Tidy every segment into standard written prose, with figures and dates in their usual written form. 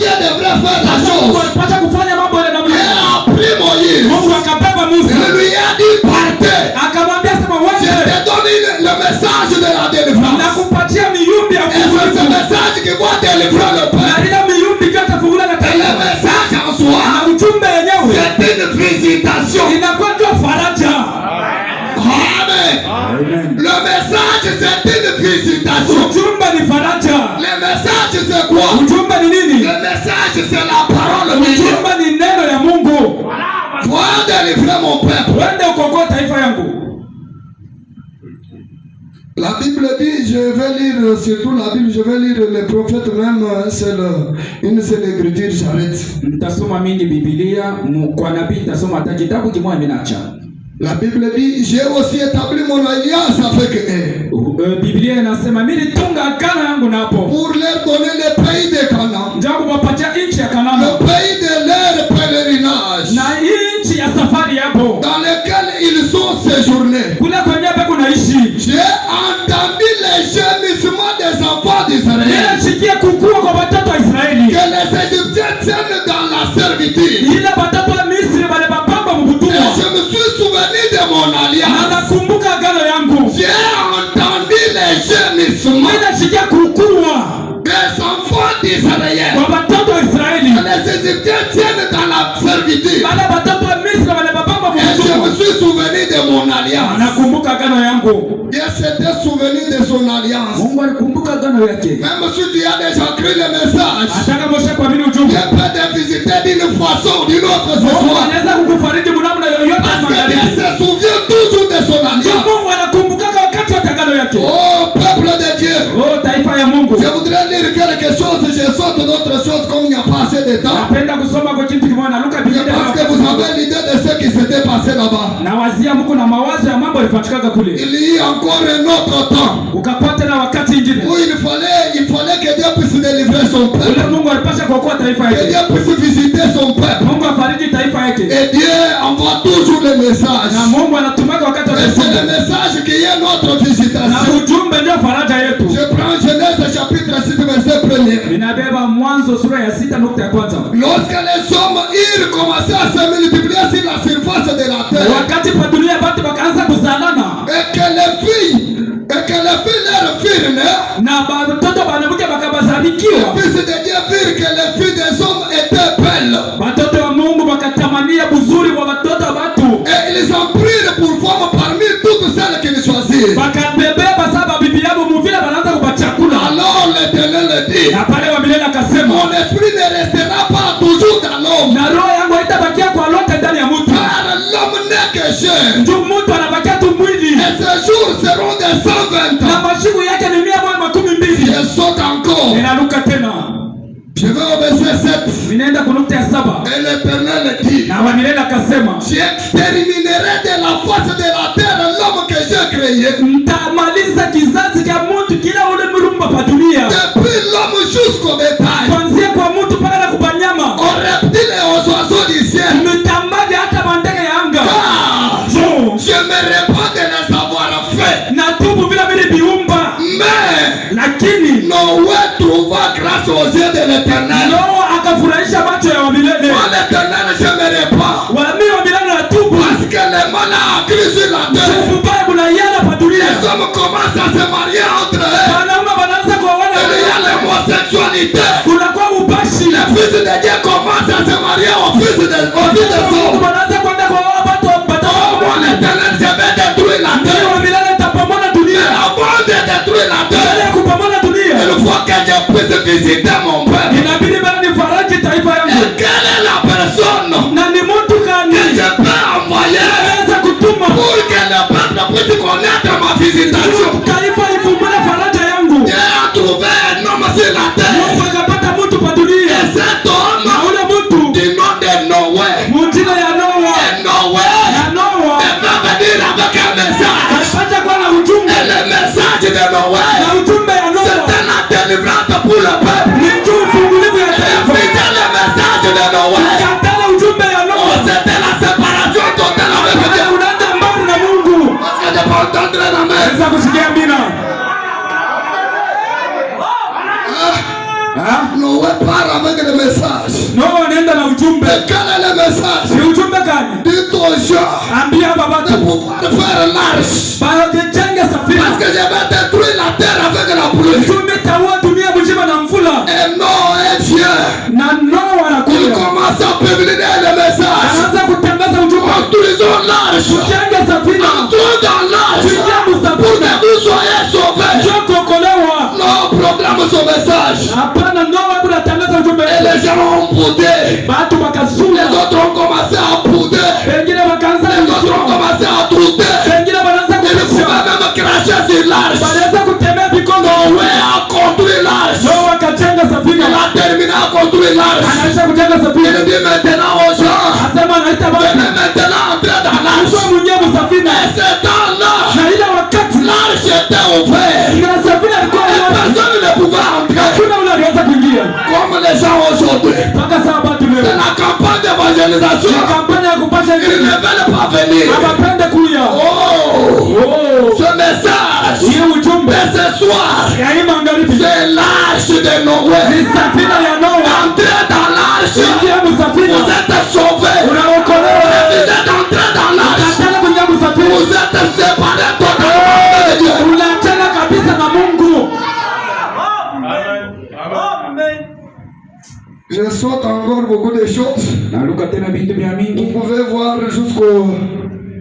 Dieu devrait faire la chose. Mungu alipaswa kufanya mambo ya namna Et hiyo. a pris Moïse. Mungu akabeba Musa. Il lui a dit partez. Akamwambia sema Je wewe te donne le message de la délivrance. nakupatia miyumbi ya Et c'est ce kufunguliwa. message qui va délivrer le Na peuple. ile miyumbi ndio itafungula na Et le taifa. message en soi, Na ujumbe yenyewe c'est une visitation. inakuwa ndio faraja. Amen. Le message, c'est une visitation. Ujumbe ni faraja. Le message, c'est quoi? Ujumbe ni nini? Le message, c'est la parole de Dieu. Ujumbe ni neno ya Mungu. Va délivrer mon peuple. Wende ukokoe taifa yangu. La Bible dit, je vais lire, surtout la Bible, je vais lire les prophètes même, c'est une seule écriture, j'arrête. Nitasoma mingi Biblia, kwa nabii nitasoma hata kitabu kimoja minacha. La Bible dit, j'ai aussi établi mon alliance avec eux. Biblia inasema mimi nitunga agano yangu napo. Pour leur donner le pays de Canaan. Njangu wapatia nchi ya Kanaani. Le pays de leur pèlerinage. Na nchi ya safari yapo. Dans lequel ils sont séjournés. Kule kwenye hapo kunaishi. J'ai entendu les gémissements des enfants d'Israël. Nilisikia kukua kwa watoto wa Israeli. Que les Égyptiens tiennent dans la servitude. Ile watoto wa Misri wale bapamba mbutumwa. Et je me suis souvenu de mon alliance. Na nakumbuka agano yangu. J'ai entendu les gémissements Nilisikia kukua des enfants d'Israël. kwa watoto wa Israeli. Que les Égyptiens tiennent dans la servitude. Wale watoto wa Misri wale bapamba Et je mbutumwa. me suis souvenu de mon alliance. Nakumbuka agano yangu. Dieu s'était souvenu de son alliance. Mungu alikumbuka agano yake. Même si tu as déjà cru le message, Ataka Moshe kwa mini ujumbe. Dieu peut te visiter d'une façon ou d'une autre ce Mungu soir. anaweza kukufariji mnamna yoyote Parce que magharibi. Dieu se souvient toujours de son alliance. Mungu anakumbuka wakati wa agano yake. Oh peuple de Dieu, Oh taifa ya Mungu. je voudrais lire quelque chose, je saute d'autres choses comme il n'y a pas assez de temps. Napenda kusoma kwa kitu kimoja na Luka Je Biblia. pense que vous avez l'idée de ce qui s'était passé là-bas. Na wazia Mungu na mawazo ya mambo yalipatikana kule. Il y a encore un autre temps Ukapata na wakati mwingine. où il fallait que Dieu puisse délivrer son Ule peuple. Mungu alipasha kuokoa taifa Que yake. Dieu puisse visiter son peuple. Mungu afariji taifa yake. Et Dieu envoie toujours le message. Na Mungu anatumaka wakati wa Et c'est taifa. le message qui est notre Na visitation. ujumbe ndio faraja yetu. Je prends Genèse chapitre 6 verset 1er. Ninabeba Mwanzo sura ya 6 nukta ya kwanza. Lorsque les hommes ils commençaient à se multiplier sur la surface de la terre. Wakati pa dunia watu wakaanza kuzalana. Et que les filles leur firent naître. Na watoto wanamke Les wakabazalikiwa. fils de Dieu virent que les filles des hommes étaient belles. Watoto wa Mungu wakatamania uzuri wa watoto wa watu. Et ils en prirent pour femme parmi toutes celles qu'ils choisirent. Wakabebeba saba bibi yao muvile wanaanza kupachakula. Alors l'Éternel dit, Na pale wa milele akasema, mon esprit ne restera pas toujours dans l'homme. na roho yangu haitabakia kwa lote ndani ya mtu. Car l'homme n'est que chair. Ndio mtu anabakia tu mwili. Et ces jours seront de 120 Na ans. mashiku yake ni 120. Je saute encore. Ninaruka tena. Je vais au verset 7. Ninaenda kunukta ya 7. Et l'Éternel dit, Na wa milele akasema, j'exterminerai de la face de la terre l'homme que j'ai créé. mtamaliza kizazi cha mtu kila ule mrumba pa dunia. Depuis l'homme jusqu'au bétail. Kuanzia kwa mtu mpaka na kubanyama. Aux reptiles et aux oiseaux du ciel. Mtambaje hata mandege ya anga. Car je me répands de les avoir fait. Na tubu vile vile biumba. Mais Lakini Noé trouva grâce aux yeux de l'Éternel. Noa akafurahisha macho ya wamilele. Moi l'Éternel je me répands. Wami wamilele na tubu. Parce que le mal a accru sur la terre. Ubaya bunayala pa dunia. Les hommes commencent à se marier entre eux. Wanaume wanaanza kuoana. Il y a l'homosexualité. Kunakuwa ubashi. Les fils de Dieu commencent à se marier aux fils des hommes. Wanaanza kwenda kwa watu wa Moi l'Éternel je vais détruire la terre. wamilele tapomona dunia. Avant de détruire la Baada terre, ya kupomona dunia. il faut que je puisse visiter mon peuple. Inabidi bana nifaraji taifa yangu. Et quelle est la personne Na ni mtu que gani je peux envoyer anaweza kutuma pour que le peuple puisse connaître ma visitation? taifa ifumbule faraja yangu. Dieu a trouvé un homme sur la terre. Mungu akapata mtu pa dunia. Et cet homme, Na ule mtu du nom de Noé, mjina ya Noa. Noé Ya Noa va venir avec un message. alipata kwa na ujumbe. Et le message de Noé, Na ujumbe ya Noa c'était la délivrance pour le peuple. ni juu ufungulivu ya Et taifa. c'était le message de Noé. Katala ujumbe ya Oh, Noa. c'était la séparation totale avec Dieu. Unaenda mbali na Mungu. Parce que je peux entendre la main. Naweza kusikia ujumbe. Quel est le message? Ni ujumbe gani? Dites aux gens Ambia baba de pouvoir faire l'arche. bajenge safina. Parce que je vais détruire la terre avec la pluie. Tumetaua dunia mzima na mvula. Et Noé vient. Na Noa Il anakuja. commence à publier le message. Anaanza kutangaza ujumbe. Construisons l'arche. Tujenge safina. Entrons dans l'arche. Tuingie Pour msafina. que vous soyez sauvés. Njoo kuokolewa. Non, proclame son message. Hapana, Noa kunatangaza ujumbe. Et les gens ont boudé. Watu Les wakazula. autres ont commencé à bouder. Wengine wakaanza Les autres ont kusoma. commencé à douter. Wengine wanaanza Ils ne kupisha. pouvaient même cracher sur l'arche. Wanaanza kutembea mikono. Noé a construit l'arche. Noa akajenga Il safina. a terminé à construire l'arche. Anaisha kujenga Il safina. dit maintenant aux gens, Asema anaita venez watu. maintenant entrer dans l'arche. Kwa mwenye msafina. Et c'est dans l'arche. Na ile wakati L'arche était ouverte. na safina ilikuwa Et wazi. personne ne pouvait entrer. Hakuna ule aliweza kuingia. Comme les gens aujourd'hui. Mpaka saa watu C'est leo. la campagne d'évangélisation. Ni kampeni ya kupasha Ils injili. ne veulent pas venir. Hawapende kuya. Oh, ce message Hii ujumbe de ce soir, ya hii magharibi. c'est l'arche de Noé. Ni safina ya Noa. Entrez dans l'arche. Ingia msafina. Vous êtes sauvés. Unaokolewa. Vous êtes entrés dans l'arche. Unataka kuingia msafina. Vous êtes séparés totalement de Dieu. Unaachana kabisa na Mungu. Je saute encore beaucoup de choses. Naruka tena vitu vya Vous mingi. pouvez voir jusqu'au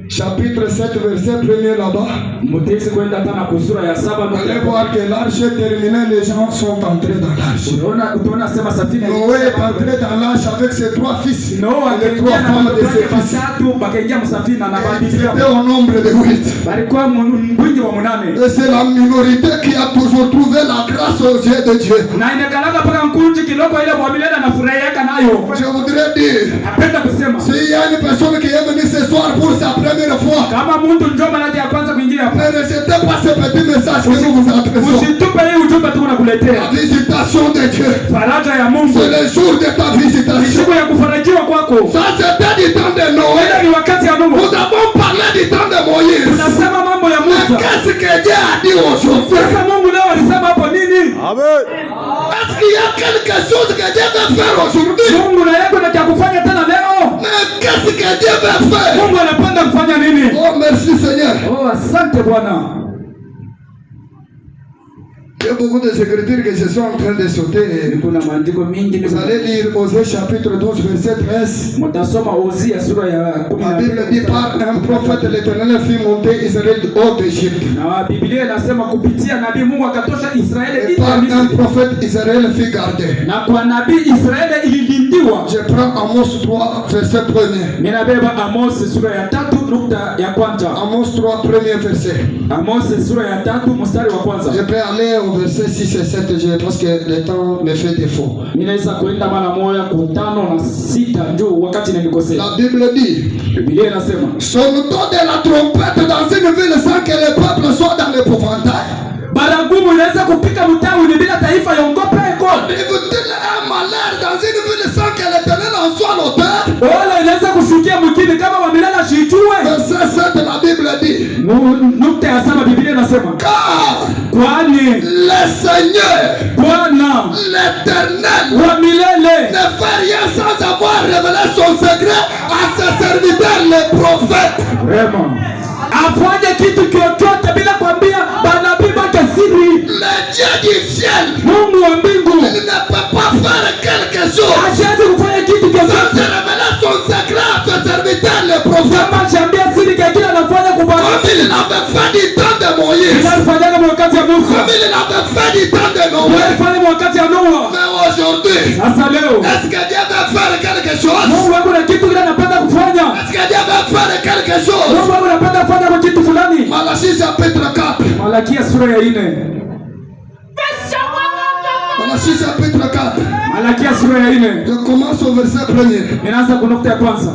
chapitre 7, verset 1er là-bas. Mutezi kwenda hata na kusura ya 7. Vous allez voir que l'arche est terminée, les gens sont entrés dans l'arche. Utaona sema safina. Noé est entré dans l'arche avec ses 3 fils Noa et les 3 akaingia na femmes de watoto ses wake fils. watatu wakaingia msafina na Ils baadhi étaient yao. au nombre de 8. Balikuwa mwingi wa munane. Et c'est la minorité qui a toujours trouvé la grâce aux yeux de Dieu. Na inakalanga paka mkunji kiloko ile kwa milele anafurahiaka nayo. Je voudrais dire, Napenda kusema s'il y a une personne qui est venue ce soir pour sa première fois, kama mtu njoo mara ya kwanza kuingia hapa. ne rejetez pas ce petit message que nous vous adressons. Usitupe hii ujumbe tu La nakuletea. visitation de Dieu, Faraja ya Mungu. c'est le jour de ta Ni visitation. siku ya kufarajiwa kwako. Ça c'était du temps de Ile Noé. ni wakati ya Nous Nuhu. avons parlé du temps de Moïse. Tunasema mambo ya Mais Musa. qu'est-ce que Dieu a dit aujourd'hui? Sasa Mungu leo alisema hapo nini? Est-ce qu'il y a quelque chose que Dieu veut faire aujourd'hui? Mungu na yako na cha kufanya tena leo. Mais qu'est-ce que Dieu veut faire? Mungu anapenda kufanya nini? Oh, merci Seigneur. Oh, asante Bwana. Il y a beaucoup de écritures que je suis en train de sauter. Kuna maandiko mingi Vous allez lire Osée chapitre 12 verset 13. mtasoma Hosea sura ya La Bible dit 12. par un prophète l'Éternel fit monter Israël du haut d'Égypte. Na Biblia inasema kupitia nabii Mungu akatosha Israeli Et nje par ya un Misri. prophète Israël fut gardé. Na kwa nabii Israeli ililindiwa. Je prends Amos 3 verset 1er. Ninabeba Amos sura ya 3 nukta ya kwanza. Amos 3 premier verset. Amos sura ya 3 mstari wa kwanza. Je peux aller au verset 6 et 7 parce que le temps me fait défaut. Ninaweza kuenda mara moja ku 5 na 6 njoo wakati nilikosea. La Bible dit, Biblia inasema sonne-t-on de la trompette dans une ville sans que le peuple soit dans l'épouvantail? baragumu inaweza kupika mtawi ni bila taifa iongope iko. Arrive-t-il un malheur dans une ville sans que l'Éternel en soit l'auteur? Wala inaweza kushukia mkini kama wamilala shiitue. Verset 7, la Bible dit, Nukta ya 7 Biblia inasema car kwani le Seigneur, Bwana l'Éternel, wa milele ne fait rien sans avoir révélé son secret à ses serviteurs les prophètes. Vraiment afanye kitu chochote bila kwambia manabii wake siri. Le Dieu du ciel, Mungu wa mbingu il ne peut pas faire quelque chose asiwezi kufanya kitu sans chochote révéler son secret à ses serviteurs les prophètes. kama shambia siri kwa kile anafanya kubana. Comme il l'avait fait du temps de Moïse, Inafanyana wakati ya Musa, comme il l'avait fait du temps de Noé. inafanya wakati ya Noa. Mais aujourd'hui, Sasa leo est-ce que Dieu veut faire quelque chose? Mungu wako na kitu kile anapenda kufanya. Est-ce que Dieu veut faire quelque chose? Mungu wako anapenda kufanya kwa kitu fulani. Malachie chapitre 4. Malakia sura ya 4. Malachie chapitre 4. Malakia sura ya 4. Je commence au verset 1er. Ninaanza kwa nukta ya kwanza.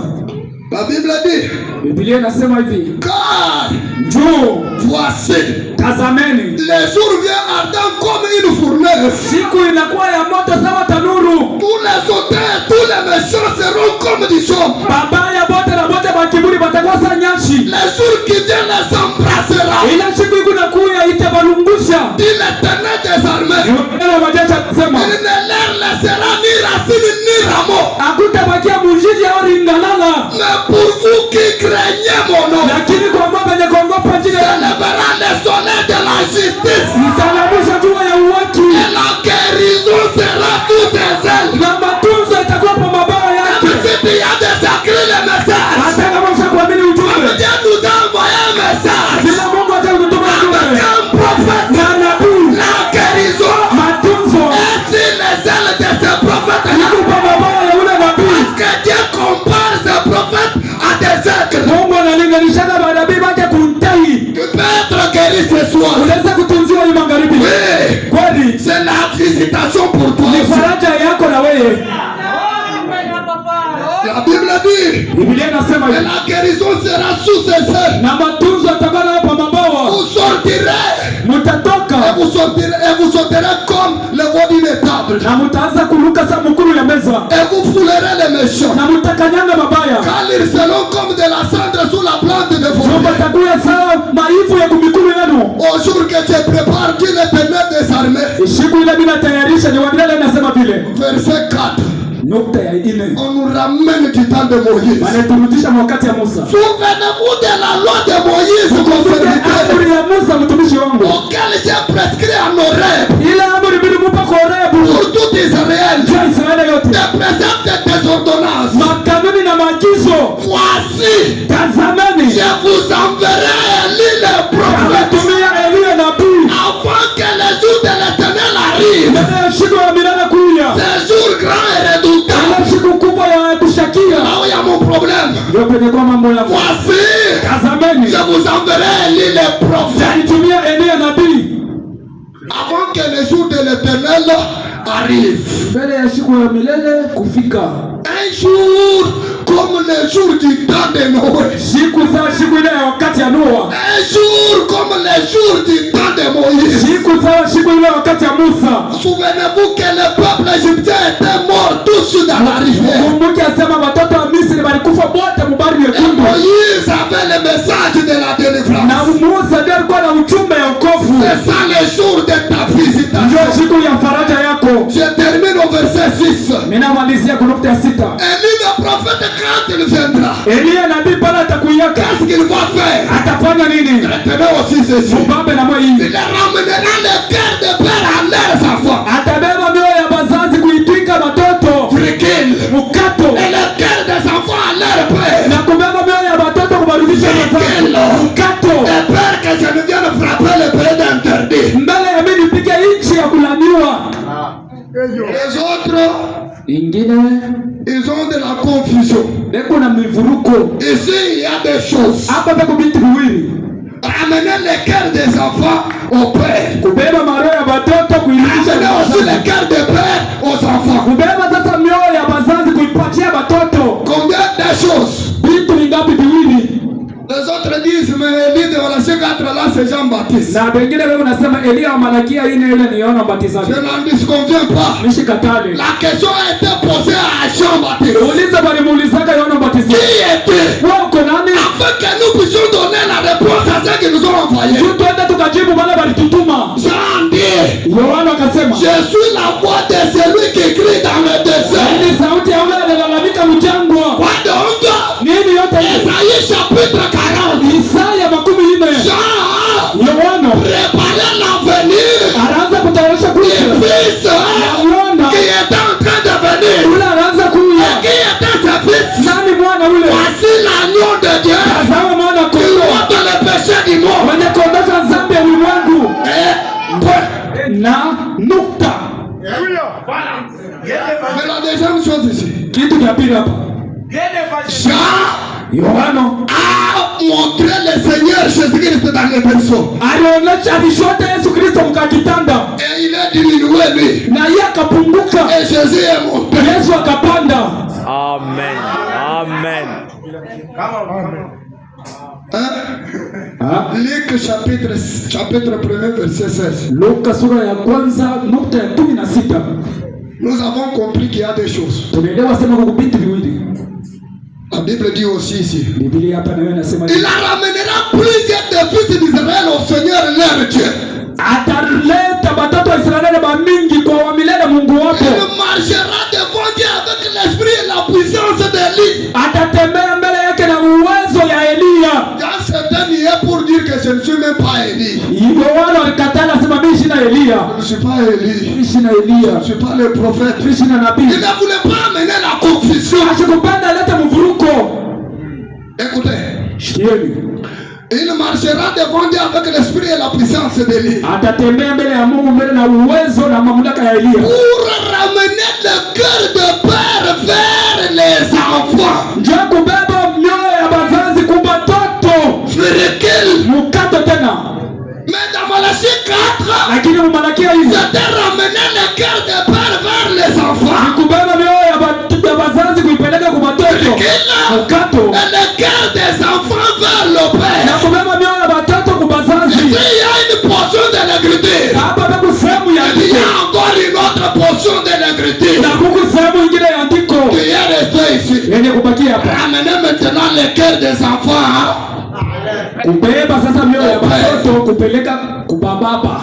La Bible dit, Biblia inasema hivi, car njoo voici, tazameni, les jours viennent ardents comme une fournaise. siku inakuwa ya moto sawa tanuru. Tous les auteurs, tous les méchants seront comme du chaume. Babaya bote na bote bakiburi batakosa nyashi. Les jours qui viennent les embrassera. Ila siku inakuya itabalungusha. Dit l'Éternel des armées. Ndio majeshi Il kusema ne leur laissera ni racine ni rameau. hakutabakia La Bible dit, Biblia inasema et hivi, la guérison sera sous ses ailes. na matunzo yatakuwa hapa mabawa. Vous sortirez Mutatoka et vous sauterez comme le veau d'une étable. na mutaanza kuruka sa mukuru ya meza, Et vous foulerez les méchants. na mutakanyanga mabaya. Car ils seront comme de la cendre sous la plante de vos pieds. Mutakuwa sawa maivu ya kumikuru yenu. Au jour que tu prépares, dit l'Éternel des armées. Siku ile mimi natayarisha, ni Biblia inasema vile. Verset 4. Nukta ya 4. On nous ramène du temps de Moïse. Wanaturudisha wakati ya Musa. Souvenez-vous de la loi de Moïse, mon serviteur, Amri ya Musa mtumishi wangu. auquel Dieu prescrit en Horeb Ile amri bila mupa korebu. pour tout Israël. Kwa Israeli yote. Des préceptes et des ordonnances. Makanuni na maagizo. Voici, Tazameni. je vous enverrai Élie le prophète Tumia Elia nabii. avant que le jour de l'Éternel arrive. Ndio siku ya milele kuja. C'est jour grand et redoutable. Ile siku kubwa ya kushakia. Là où il y a mon problème. Ndio penye kwa mambo yangu. Voici, Tazameni. je vous enverrai Élie le prophète Tumia Elia nabii. avant que le jour de l'Éternel arrive. Mbele ya siku ya milele kufika. Un jour comme le jour du temps de Noé. Siku ile ya wakati ya Noa. Un jour comme le jour du temps de Moïse. Siku ile ya wakati ya Musa. Souvenez-vous que le peuple égyptien était mort tous dans la rivière. Kumbuki asema watoto wa Misri walikufa wote mbari Et yekundu. Moïse avait le message de la Na délivrance. Musa ndiye alikuwa na ujumbe ya wokovu. C'est ça le jour de ta Ndio visitation. siku ya faraja yako. Je termine au verset 6. Ninamalizia kwa nukta ya 6. Élie le prophète, quand il viendra, Elia nabii pale atakuyaka. qu'est-ce qu'il va faire? Atafanya nini? Retenez aussi ceci. Mbabe na moi hivi. Il ramènera les cœurs de père à leurs enfants. Atabeba mioyo ya bazazi kuitwika watoto. Frikil. Mukato. Et le cœur des enfants à leur père. Na kubeba mioyo ya watoto kubarudisha wazazi. Mukato. Et père que je ne vienne frapper le pays d'interdit. Mbele ya mimi nipige nchi ya kulaniwa. Les autres, Ingine ils ont de la confusion. beko na mivuruko. Ici, il y a des choses. Hapa beko binti viwili. Ramener les cœurs des enfants au père. Kubeba maroho ya watoto kuirudisha Ramener kwa aussi wazazi. les cœurs des pères aux enfants. Kubeba sasa mioyo ya bazazi kuipatia watoto. Combien de choses? Vitu vingapi viwili? Les autres disent, mais Élie de Malachi 4 là, c'est Jean-Baptiste. Na wengine wewe unasema Elia wa Malakia ile ni Yohana Mbatizaji. Je n'en disconviens pas. Mishikatale. La question a été posée à Jean-Baptiste. Uliza bali muulizaka Yohana Mbatizaji. Qui était? Wewe uko nani? Afin que nous puissions donner la réponse à ceux qui nous ont envoyés. Tu twende tukajibu wale walitutuma. Jean dit, Yohana akasema, je suis la voix de celui qui crie dans le désert. ni sauti ya yule analalamika mjangwa. Quoi donc? Nini yote hiyo? Isaïe chapitre 40. Isaya 40. Jean Yohana préparait l'avenir anaanza kutayarisha du kuja. fils Yohana qui était en train de venir. yule anaanza Et kuja. qui était ce fils? Nani mwana ule? Voici l'agneau de Dieu Tazama mwana qui kondoo. ôte le péché du monde. Mwenye kuondosha dhambi ya ulimwengu. Et Na nukta. mais la deuxième chose ici, Kitu cha pili hapa. Jean Yohana a montré le Seigneur Jésus-Christ dans les berceaux. alionyesha alishote Yesu Kristo mkakitanda. Et il est diminué lui. Na yeye akapunguka. Et Jésus est monté. Yesu akapanda. Amen. Amen. Hein? Luc chapitre 1 verset 16. Luka sura ya kwanza nukta ya 16. Nous avons compris qu'il y a des choses. Tumeelewa sema kwa binti viwili. La Bible dit aussi ici. Biblia hapa nayo inasema Il ramènera plusieurs des fils d'Israël au Seigneur leur Dieu. ataleta watoto wa Israeli ba mingi kwa wa milele Mungu wako. Il marchera devant Dieu avec l'esprit et la puissance d'Élie. Atatembea mbele yake na uwezo ya Elia. Dans certains lieux pour dire que je ne suis même pas Élie. Yohana alikatana sema mimi sina Elia. Je ne suis pas Élie. Mimi sina Elia. Je ne suis pas le prophète. Mimi sina Il nabii. ne voulait pas amener la confusion. Ashikupenda leta mvuruko. Écoutez. Shikieni. Il marchera devant Dieu avec l'esprit et la puissance d'Élie. Atatembea mbele ya Mungu mbele na uwezo na mamlaka ya Elia. Pour ramener le cœur de père vers les enfants. Ndio kubeba mioyo ya bazazi kubatoto. Frikil. Mukato tena. Mais dans Malachi 4, Lakini Malakia hizi c'était ramener le cœur de père vers les enfants. kubeba mioyo ya bazazi kuipeleka kwa watoto. mkato et le cœur des enfants vers le na Père. kubeba mioyo ya watoto Et kubazazi. s'il y a une portion de l'écriture, Hapa peku sehemu ya il y andiko a encore une autre portion de na l'écriture kuku sehemu ingine ya andiko qui est restée ici. yenye kubakia hapa. Ramenez maintenant le cœur des enfants. Kubeba sasa mioyo ya watoto kupeleka kubababa.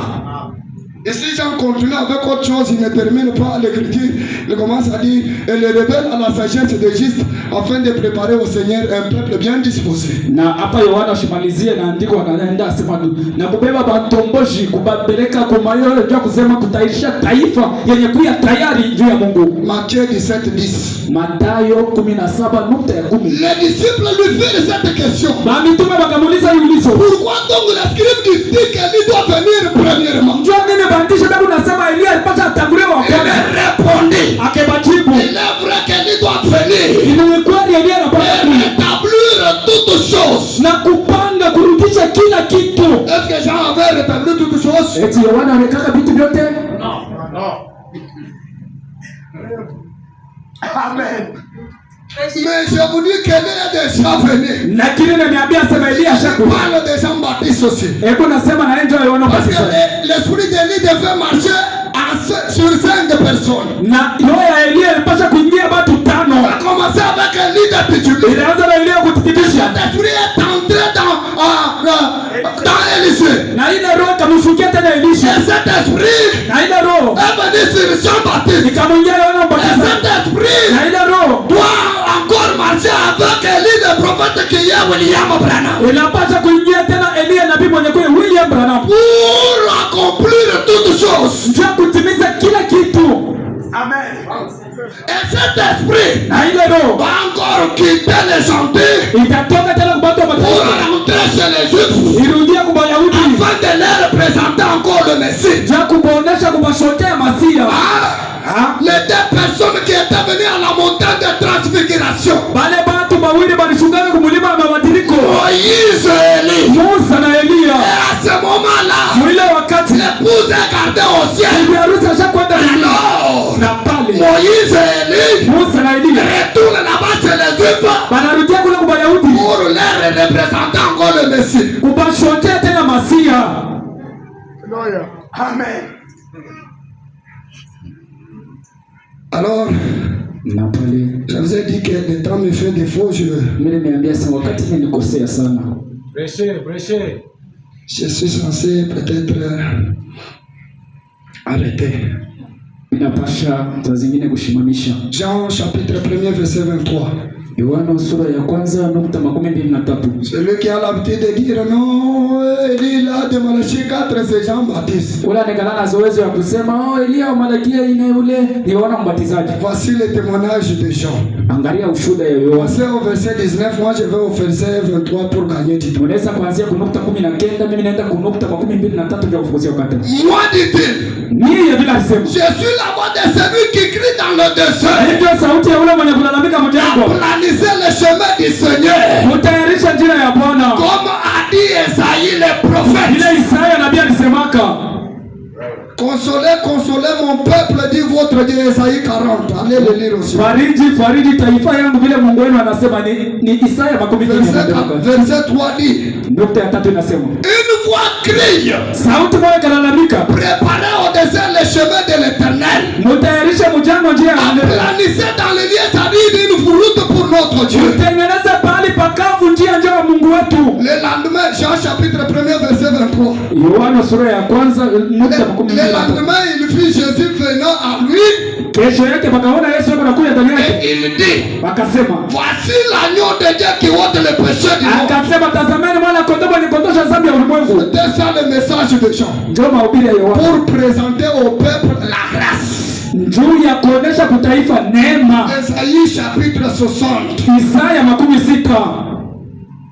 Et si Jean continue avec autre chose, il ne termine pas l'écriture. Il commence à dire, et les rebelles à la sagesse de juste, afin de préparer au Seigneur un peuple bien disposé. Na hapa Yohana shimalizie na andiko anaenda asema na kubeba bantomboji kubapeleka kumayo ndio kusema kutaisha taifa yenye kuya tayari juu ya Mungu. Matthieu 17:10. Mathayo 17:10. Les disciples lui firent cette question. Ba mitume wakamuuliza ulizo. Pourquoi donc la scripture dit qu'Élie doit venir premièrement? Njoo nini bandisha Biblia unasema Elia alipata atangulia wa Il kwanza. répondit. Akebajibu. Il est vrai qu'Élie doit venir. Ni kweli Elia anapaswa Et kuja rétablir toutes choses. na kupanga kurudisha kila kitu. Est-ce que Jean avait rétabli toutes choses? Eti Yohana alikaka vitu vyote? Amen. Mais je vous dis qu'Élie est déjà venu. Lakini nimeambia sema Elia Je ashakuja. parle de Jean-Baptiste aussi. Hebu nasema na ndio Yohana Parce que basi. l'esprit d'Élie devait marcher sur 5 personnes. Na roho ya Elia ilipasha kuingia watu 5. On a commencé avec Élie de Pituli. Ilianza na Elia kutikidisha. Cet esprit est entré dans Élisée. Na ile roho ikamshukia tena Et Elisha. cet esprit Na ile roho est venu sur Jean-Baptiste. ikamwingia Yohana Et Mbatizaji. cet esprit Na ile roho doit encore marcher avec Élie, le prophète qui est William Branham. inapasha kuingia tena Elia nabii mwenye kwa William Branham. Pour accomplir toutes choses. Ndio kutimiza kila kitu. Amen. Et cet esprit Na ile roho va encore quitter les gentils itatoka tena kwa watu wa pour mataifa. rentrer chez les Juifs Irudia kwa Wayahudi. afin de leur présenter encore le Messie. Ndio kuonesha kubashotea Masia. Les 2 personnes qui étaient venues à la montagne de transfiguration, Bale batu bawili balishungana kumulima wa mabadiliko. Moïse et Élie. Musa na Elia. Et à ce moment-là, Mwile wakati l'épouse est gardée au ciel. bibi harusi ashakwenda mbinguni. Alors, Na pale Moïse et Élie Musa na Elia retournent là-bas chez les Juifs banarudia kule kwa Wayahudi pour leur représenter encore le Messie. kubashotea tena Masia. Amen. Alors, Na pale je vous ai dit que le temps me fait défaut. mimi nimeambia sasa wakati nilikosea sana. Je suis censé peut-être arrêter. Inapasha saa zingine kushimamisha. Jean chapitre 1er verset 23. Yohana sura ya kwanza nukta 23. Celui qui a l'habitude de dire non, Élie là de Malachie 4, c'est Jean-Baptiste. Ule anekana na zoezi ya kusema Elia wa Malakia ine ule ni Yohana Mbatizaji. Voici le témoignage de Jean. Angalia ushuhuda ya Yohana. Passez au verset 19, moi je vais au verset 23 pour gagner du temps. Unaweza kuanzia kunukta 19, mimi naenda kunukta 23 ndio kufuzia wakati. Moi dit-il, Niye bila kusema. je suis la voix de celui qui crie dans le désert. Ndio sauti ya ule mwenye kulalamika mjangwa. Aplanissez le chemin du Seigneur. Mutayarisha njia ya Bwana. Comme a dit Esaïe le prophète. Ile Isaya nabii alisemaka. Consolez, consolez mon peuple, dit votre Dieu. Esaïe 40. Allez le lire aussi. Fariji taifa yangu vile Mungu wenu anasema ni Isaya 40. Verset 3 dit. Nukta ya 3 inasema. Une voix crie. Sauti moja kalalamika. Préparez au désert le chemin de l'Éternel. Mutayarisha mjangwa njia ya Mungu. Aplanissez dans les lieux arides une route pour notre Dieu. Tengeneza pahali pakavu njia ya Mungu wetu. Le lendemain, Jean chapitre 1er verset 23. Yohana sura ya kwanza nukta 12. Le lendemain, il fit Jésus venant à lui. Kesho yake wakaona Yesu yuko nakuja ndani yake. Et il dit, Wakasema, voici l'agneau de Dieu qui ôte le péché du monde. akasema tazameni mwana kondoo mwenye kuondosha dhambi ya ulimwengu. C'était ça le message de Jean. Ndio mahubiri ya Yohana. Pour présenter au peuple la grâce. Njuu ya kuonesha kutaifa neema. Esaïe chapitre 60. Isaya 60.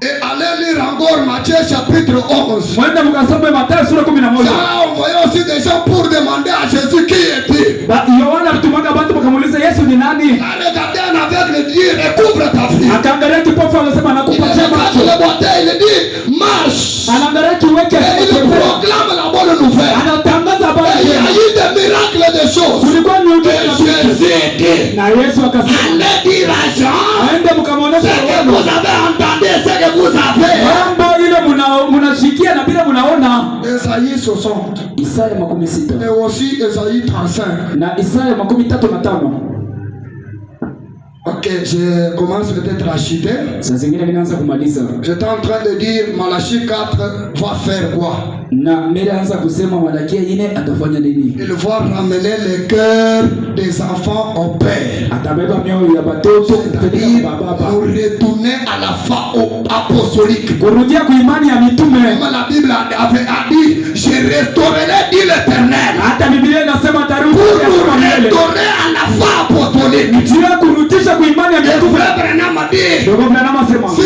Et allez lire encore Matthieu chapitre 11. Mwende mkasome Mathayo sura 11. Ça a envoyé aussi des gens pour demander à Jésus qui est-il. Yohana alitumanga watu wakamuuliza Yesu ni nani? A regardé un aveugle dire recouvre ta fille. Akaangalia kipofu akasema Il nakupatia regarde macho. le boité, il dit marche. Anaangalia kiwete Et il proclame la bonne nouvelle. anatangaza habari Et il y a njema. eu des miracles, des choses. Kulikuwa ni Et ujumbe Jésus dit, na Yesu akasema allez dire à Jean, aende Isaya 60 et aussi Ésaïe 35. na Isaya 35. Ok, je commence peut-être à chuter. Saa zingine ninaanza kumaliza J'étais en train de dire Malachie 4 va faire quoi? na nilianza kusema Malakia 4 atafanya nini? Il va ramener le cœur des enfants au Père. Atabeba mioyo ya watoto kupeleka C'est-à-dire kwa baba, pour retourner à la foi apostolique. kurudia kwa imani ya mitume. Comme la Bible a dit, je restaurerai, dit l'Éternel, Hata Biblia inasema atarudi pour kwa nous milele. restaurer à la foi apostolique. Njia ya kurudisha kwa imani ya Et mitume. frère Branham a dit, Ndio Branham asema si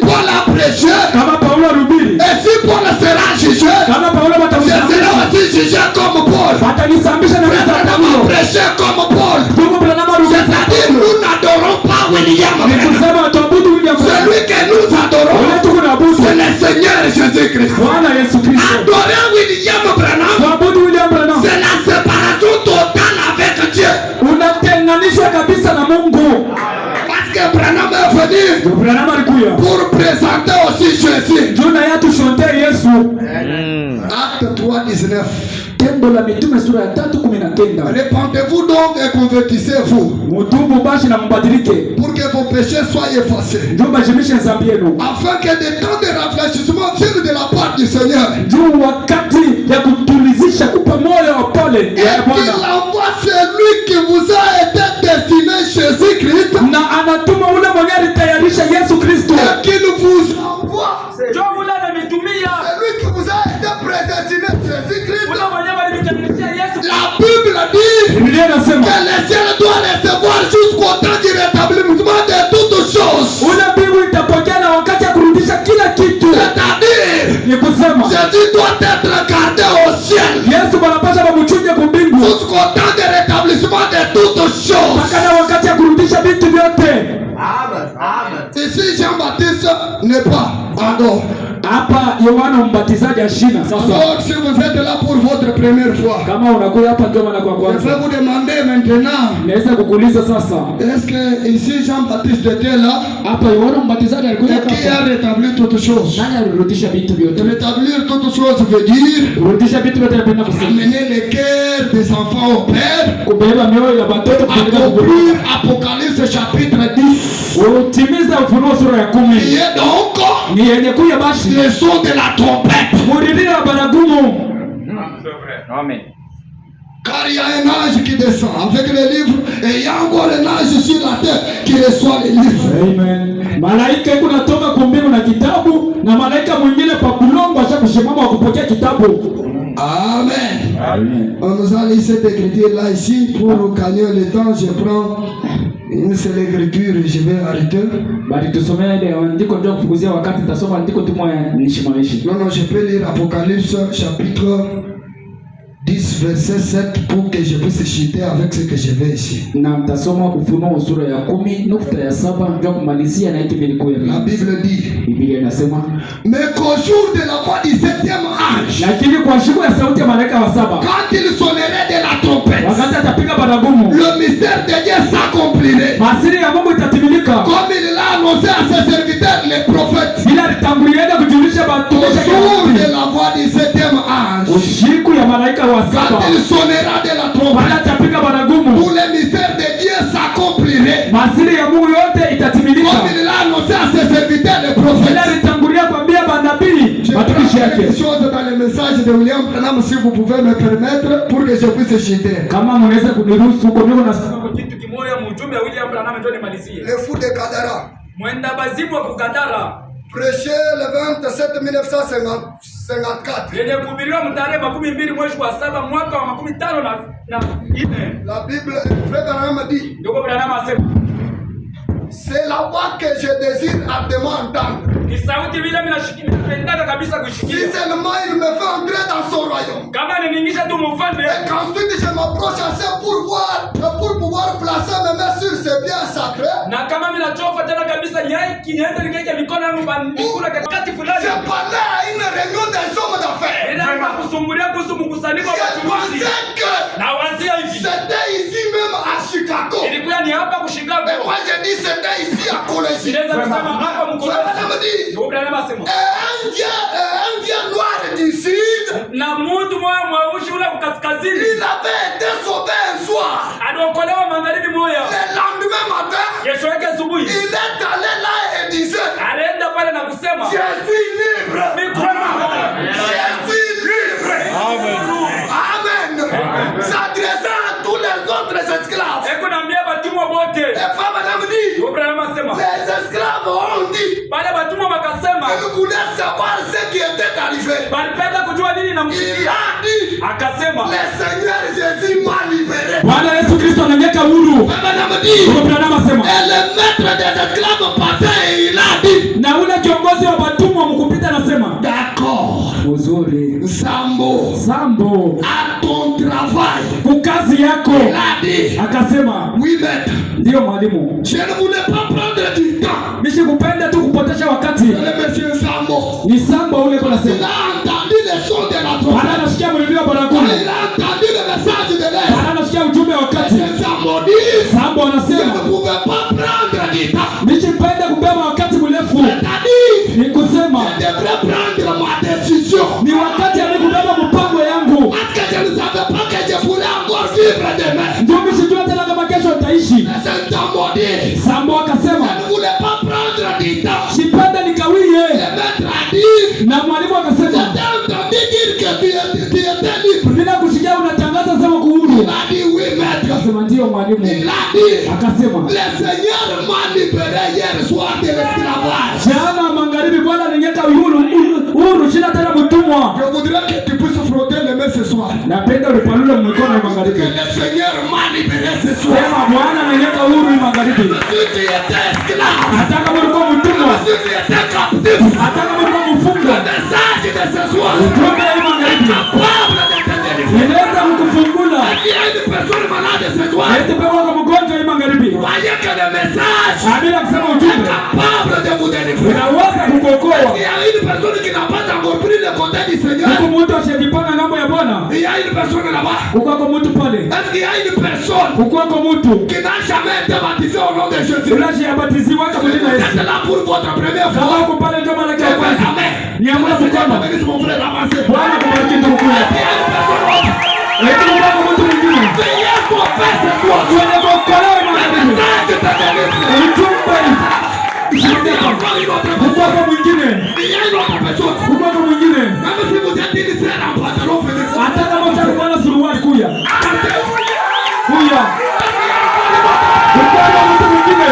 Paul a prêché, kama Paulo alihubiri, et si Paul sera jugé, kama Paulo je serai watamsambisha, aussi jugé comme Paul. watanisambisha na Frère mimi Branham a prêché comme Paul. Ndio Branham alihubiri. C'est-à-dire, nous n'adorons pas William Ni Branham. kusema tuabudu William Branham. Celui que nous adorons, Wale tuko na abudu c'est le Seigneur Jésus-Christ. Bwana Yesu Kristo. Adorer William Branham, Tuabudu William Branham. c'est la séparation totale avec Dieu. Unatenganishwa kabisa na Mungu. Parce que Branham est venu Ndio Branham alikuja pour présenter aussi Jésus. juu na yatu shonte Yesu. Acte 3:19. Tendo la Mitume sura ya 3:19. Répentez-vous donc et convertissez-vous Mutubu bashi na mbadilike pour que vos péchés soient effacés. juu bajimishe dhambi yenu, Afin que des temps de rafraîchissement viennent de la part du Seigneur. juu wakati ya kutulizisha kupa moyo wa pole Et ya qu'il Bwana, envoie celui qui vous a été destiné Jésus-Christ. na anatuma ule mwenye alitayarisha Yesu Kristo, Et qu'il vous envoie juu ule anamitumia celui qui vous a été prédestiné Jésus-Christ. ule mwenye alimtayarisha Yesu. La Bible dit Biblia inasema que le ciel doit recevoir jusqu'au temps du rétablissement de toutes choses. ule mbingu itapokea na wakati ya kurudisha kila kitu. C'est-à-dire, Ni kusema Jésus doit être gardé au ciel Yesu banapasha bamuchunge kumbingu jusqu'au temps de rétablissement de toutes choses. mpaka na wakati ya kurudisha vitu vyote. Ici, Jean-Baptiste n'est pas encore. Hapa Yohana Mbatizaji ashina. Sasa Alors, si vous êtes là pour votre première fois, kama unakuja hapa ndio maana kwa je vais kwanza, vous demander maintenant, naweza kukuuliza sasa, est-ce que ici Jean-Baptiste était là hapa Yohana Mbatizaji alikuja et qui a hapa, rétabli toutes choses? nani alirudisha vitu vyote? Rétablir toutes choses veut dire Kurudisha vitu vyote napenda kusema amener le cœur des enfants au Père, kubeba mioyo ya watoto kupeleka accomplir kuburuka, Apocalypse chapitre 10, utimiza Ufunuo sura ya 10. qui est donc Ni yenye kuya bashi le son de la trompette. muririra wa baragumu, Car il y a un ange qui descend avec les livres et il y a encore un ange sur la terre qui reçoit les livres. amen. Malaika iko natoka kumbingu na kitabu na malaika mwingine pa kulomba acha kushimama wa kupokea kitabu. Amen. Amen. On nous a lu cette écriture-là ici pour gagner le temps. Je prends une seule écriture et je vais arrêter. Bali tusomee ile andiko ndio kufukuzia wakati nitasoma andiko tu moja nishimamishe. Non, je peux lire Apocalypse chapitre 10, verset 7 pour que je puisse chuter avec ce que je vais ici. Na mtasoma Ufunuo sura ya 10:7 ndio kumalizia na hiki vilikuwa. La Bible dit, Biblia inasema, mais qu'au jour de la voix du septième ange, lakini kwa siku ya sauti ya malaika wa saba, quand il sonnerait de la trompette, wakati atapiga baragumu, le mystère de Dieu s'accomplirait. masiri ya Mungu itatimilika. Comme il l'a annoncé à ses serviteurs, les prophètes. Bila alitangulia kujulisha Au batumisha jour de kwa la voix du septième ange, usiku ya malaika wa saba, quand il sonnera de la wala trompette, atapiga baragumu, tous les mystères de Dieu s'accompliraient. masiri ya Mungu yote itatimilika. Comme il l'a annoncé à ses serviteurs, les Bila prophètes. alitangulia kuambia manabii Je prends matumishi yake. quelque chose dans le message de William Branham, si vous pouvez me permettre, pour que je puisse chuter. Kama mnaweza kuniruhusu huko niko nasema kitu kimoja mjumbe wa William Branham ndio nimalizie. Le fou de Kadara, Mwenda bazimu wa kukadara prêché le 27 1954. yenye kuhubiriwa mtarehe 12 mwezi wa 7 mwaka wa 15 La Bible, frère Branham dit, ndio Branham asema c'est la voix que je désire ardemment entendre. ni sauti vile mimi napendaka kabisa Si kuisikia. seulement il me fait entrer dans son royaume. Kama niningisha tu mfalme Et qu'ensuite je m'approche à ça pour pouvoir placer mes mains sur ses biens sacrés. na kama mimi nachofa tena kabisa nyai kinyenda nikaje mikono yangu bandikula katikati fulani. J'ai parlé à une réunion des hommes d'affaires. Ninaanza kusumbulia kuhusu mkusanyiko wa Je watumishi. pensais que Na wazia hivi. c'était ici même à Chicago. Ilikuwa ni hapa Mais kushikago. moi je dis c'était ici à mkono ici. Inaweza kusema hapa mkono. Frère me dit. Ndio Branham asema. Un Indien noir du sud. Na mtu mmoja mweusi ule kaskazini. Il avait été sauvé un soir. Aliokolewa magharibi moja. Le lendemain matin. Kesho yake asubuhi. Il est allé là et disait. Alienda pale na kusema. Je suis libre. Je suis libre. Amen. Amen. S'adressant à tous les autres esclaves. Eko naambia batumwa bote. Les femmes m'ont dit. Ndio Branham asema. Les esclaves ont dit. Bale batumwa wakasema. Ils voulaient savoir ce qui était arrivé. Balipenda kujua nini Il namsikia. a dit. Akasema. Le Seigneur Jésus m'a libéré. Bwana Yesu Kristo ananiweka huru. Ndio Branham asema. Et le maître des esclaves passait et il a dit. Na ule kiongozi wa batumwa mkupita anasema. D'accord. Mzuri. Sambo. À ton travail. Kukazi yako. Il a dit. Akasema. Oui maître. Ndio mwalimu. Je ne voulais pas prendre du temps. Mishikupenda tu kupotesha wakati. Le monsieur Sambo. Ni Sambo ule kwa Il nasema. a entendu les sons de la trompette. Bwana anasikia mlio wa barakuni. Il a entendu le message de l'air. Bwana anasikia ujumbe wa wakati. Monsieur Sambo dit. Sambo Je anasema. ne pouvais pas prendre du temps. Mishipenda kubeba wakati mrefu. C'est-à-dire. Ni kusema. Je devrais prendre ma décision. Ni wakati ya kubeba mpango yangu. Parce que je ne savais pas que je pourrais encore vivre demain. Ndio mishijua tena kama kesho utaishi. C'est Sambo dit. Sambo akasema. Je ne voulais pas prendre du temps. Shipenda nikawie. Le maître a dit. Na mwalimu akasema. J'ai entendu dire que tu étais libre. Nina kushikia unatangaza sema kuhuru. Il a dit oui maître. Akasema ndio mwalimu. Il a dit. Akasema. Le Seigneur m'a libéré hier soir de l'esclavage. Jana magharibi Bwana aliniweka huru sina tena mtumwa. Je voudrais que tu puisses frotter les mains ce soir. Napenda ulipalule mkono wa magharibi. Que le Seigneur m'a libéré ce soir. Sema Bwana aliniweka huru magharibi. Si tu étais esclave. Hata kama ulikuwa mtumwa. Si tu étais captif. Hata kama ulikuwa mfungwa. Le message de ce soir. Ujumbe wa magharibi. Capable de te délivrer. Inaweza kukufungula. Il y a une personne malade ce soir. Eti pewa kwa mgonjwa hii magharibi. Voyez que le message Bila kusema est ujumbe. capable de vous délivrer. Unaweza kukuokoa. Il y a une personne qui n'a pas encore pris le côté du Seigneur. Huko mtu ashajipanga ngambo ya Bwana. Il y a une personne là-bas. Uko kwa mtu pale. Est-ce qu'il y a une personne Uko kwa mtu. qui n'a jamais été baptisée au nom de Jésus? Ulaji abatiziwa kwa jina la Yesu. C'est là pour votre première Kama fois. uko pale ndio mara ya kwanza. Amen. Niamua mkono. Bénisse mon frère, avancez. Bwana kubariki ndugu Il y yako. a une personne autre. Lakini uko kwa mtu mwingine. Priez pour faire ce soir. Tuende kwa koleo Le magharibi. message de ta délivrance. Ujumbe. Il y a encore une autre Uko personne. kwa mwingine. Il y a une autre personne. Uko kwa mwingine. Même si vous êtes une sœur en pantalon, venez. Hata kama utakuwa na suruali kuya. Avancez. Kuya. Uko kwa mtu mwingine.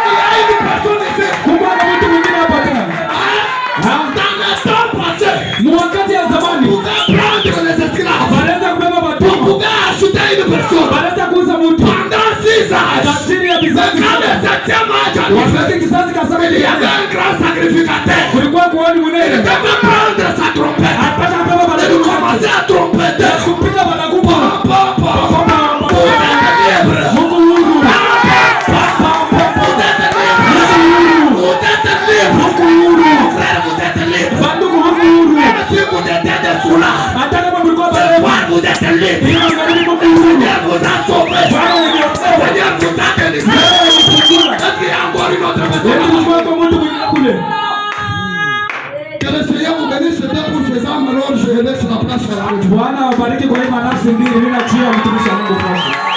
Il y a une personne ici. Uko kwa mtu mwingine hapa tena. Dans le temps passé, Ni wakati ya zamani. vous pouvez prendre les esclaves. Wanaweza kubeba Vous watumwa. pouvez acheter une personne. Wanaweza kuuza mtu. Pendant 6 ans. Tafsiri ya Mais vizazi quand le saba. 7e âge arrive, Wakati kizazi ka saba il y kilianza. avait un grand sacrificateur. Kulikuwa kuhani Il mwenene. devait prendre sa trompette. Apata kubeba Et il baragumu. commençait à trompeter. Kupiga baragumu. Papa, vous êtes libre. Mungu huru. Vous êtes libre. Vous êtes libre. Mungu huru. Frère, vous êtes libre. Bandugu Mungu huru. Même si vous étiez des soulards, Hata kama mlikuwa ce baragumu. soir vous êtes libre. Hiyo ngani Mungu Le huru. Seigneur vous a sauvé. Le Bwana aliokoa. Seigneur vous a délivré. Est-ce qu'il y a encore une autre personne Yesu là-bas? kwa mtu mwingine kule. Que le Seigneur vous bénisse pour ces âmes. Alors je laisse la place à la Bwana awabariki kwa hii manafsi mbili. Mimi nachia mtumishi wa Mungu kwanza.